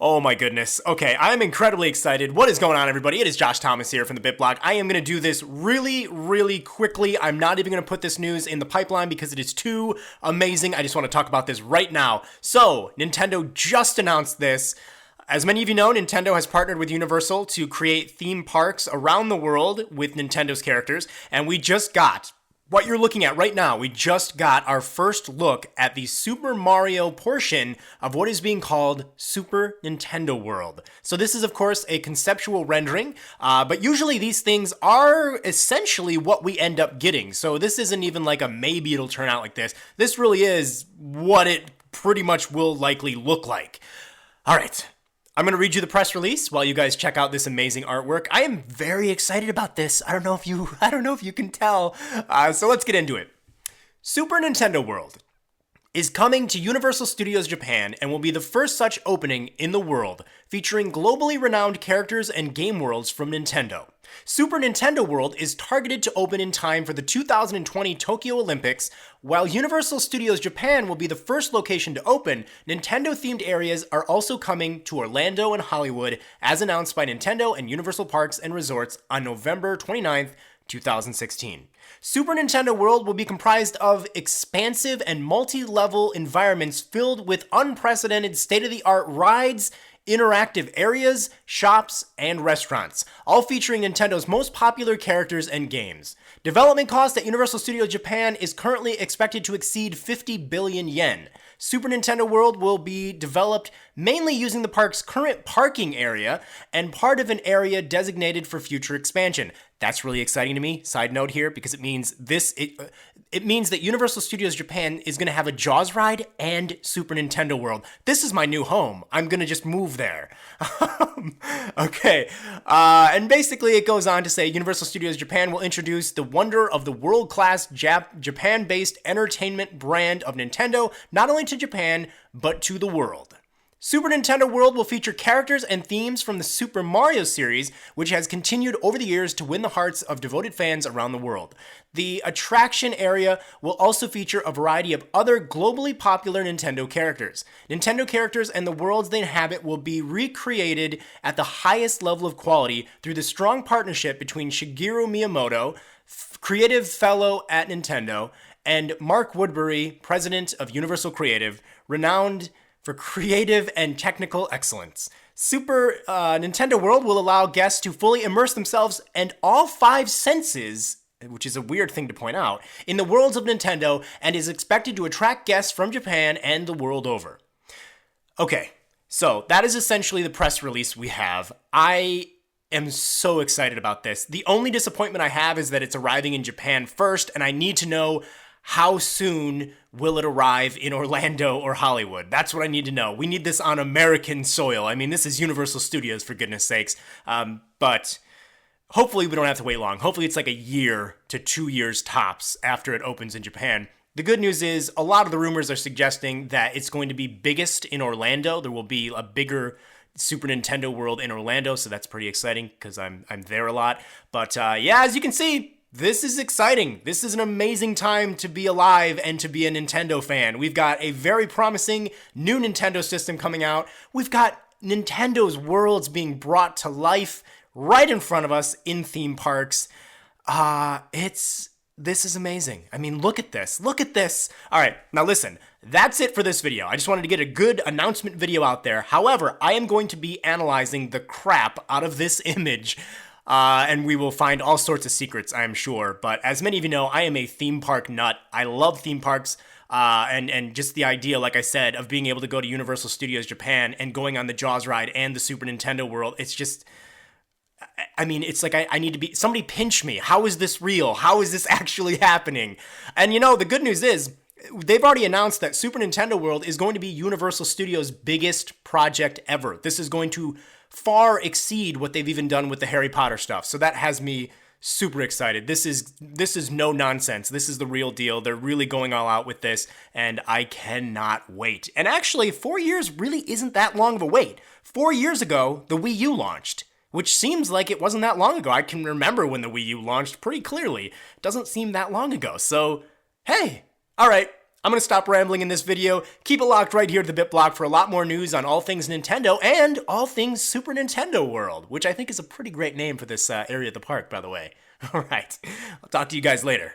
Oh my goodness. Okay, I'm incredibly excited. What is going on, everybody? It is Josh Thomas here from the BitBlog. I am going to do this really quickly. I'm not even going to put this news in the pipeline because it is too amazing. I just want to talk about this right now. So, Nintendo just announced this. As many of you know, Nintendo has partnered with Universal to create theme parks around the world with Nintendo's characters, and we just got what you're looking at right now. We just got our first look at the Super Mario portion of what is being called Super Nintendo World. So this is, of course, a conceptual rendering, but usually these things are essentially what we end up getting. So this isn't even like a maybe it'll turn out like this. This really is what it pretty much will likely look like. All right. I'm going to read you the press release while you guys check out this amazing artwork. I am very excited about this. I don't know if you can tell. So let's get into it. Super Nintendo World is coming to Universal Studios Japan and will be the first such opening in the world, featuring globally renowned characters and game worlds from Nintendo. Super Nintendo World is targeted to open in time for the 2020 Tokyo Olympics. While Universal Studios Japan will be the first location to open, Nintendo-themed areas are also coming to Orlando and Hollywood, as announced by Nintendo and Universal Parks and Resorts on November 29th, 2016. Super Nintendo World will be comprised of expansive and multi-level environments filled with unprecedented state-of-the-art rides, interactive areas, shops, and restaurants, all featuring Nintendo's most popular characters and games. Development cost at Universal Studios Japan is currently expected to exceed 50 billion yen. Super Nintendo World will be developed mainly using the park's current parking area and part of an area designated for future expansion. That's really exciting to me. Side note here, because it means it means that Universal Studios Japan is going to have a Jaws ride and Super Nintendo World. This is my new home. I'm going to just move there. Okay. And basically it goes on to say Universal Studios Japan will introduce the wonder of the world-class Japan-based entertainment brand of Nintendo, not only to Japan, but to the world. Super Nintendo World will feature characters and themes from the Super Mario series, which has continued over the years to win the hearts of devoted fans around the world. The attraction area will also feature a variety of other globally popular Nintendo characters. Nintendo characters and the worlds they inhabit will be recreated at the highest level of quality through the strong partnership between Shigeru Miyamoto, creative fellow at Nintendo, and Mark Woodbury, president of Universal Creative, renowned for creative and technical excellence. Super Nintendo World will allow guests to fully immerse themselves and all five senses, which is a weird thing to point out, in the worlds of Nintendo and is expected to attract guests from Japan and the world over. Okay, so that is essentially the press release we have. I am so excited about this. The only disappointment I have is that it's arriving in Japan first, and I need to know how soon will it arrive in Orlando or Hollywood? That's what I need to know. We need this on American soil. I mean, this is Universal Studios, for goodness sakes. But hopefully we don't have to wait long. Hopefully it's like a year to 2 years tops after it opens in Japan. The good news is a lot of the rumors are suggesting that it's going to be biggest in Orlando. There will be a bigger Super Nintendo World in Orlando, so that's pretty exciting because I'm there a lot. But yeah, as you can see, this is exciting. This is an amazing time to be alive and to be a Nintendo fan. We've got a very promising new Nintendo system coming out. We've got Nintendo's worlds being brought to life right in front of us in theme parks. This is amazing. I mean, look at this. Look at this. All right, now listen. That's it for this video. I just wanted to get a good announcement video out there. However, I am going to be analyzing the crap out of this image. And we will find all sorts of secrets, I am sure. But as many of you know, I am a theme park nut. I love theme parks. And just the idea, like I said, of being able to go to Universal Studios Japan and going on the Jaws ride and the Super Nintendo World. It's just, I mean, it's like I need to be, somebody pinch me. How is this real? How is this actually happening? And you know, the good news is, they've already announced that Super Nintendo World is going to be Universal Studios' biggest project ever. This is going to far exceed what they've even done with the Harry Potter stuff. So that has me super excited. This is no nonsense. This is the real deal. They're really going all out with this, and I cannot wait. And actually, 4 years really isn't that long of a wait. 4 years ago, the Wii U launched, which seems like it wasn't that long ago. I can remember when the Wii U launched pretty clearly. It doesn't seem that long ago. So, hey, all right. I'm gonna stop rambling in this video. Keep it locked right here to the BitBlock for a lot more news on all things Nintendo and all things Super Nintendo World, which I think is a pretty great name for this area of the park, by the way. All right, I'll talk to you guys later.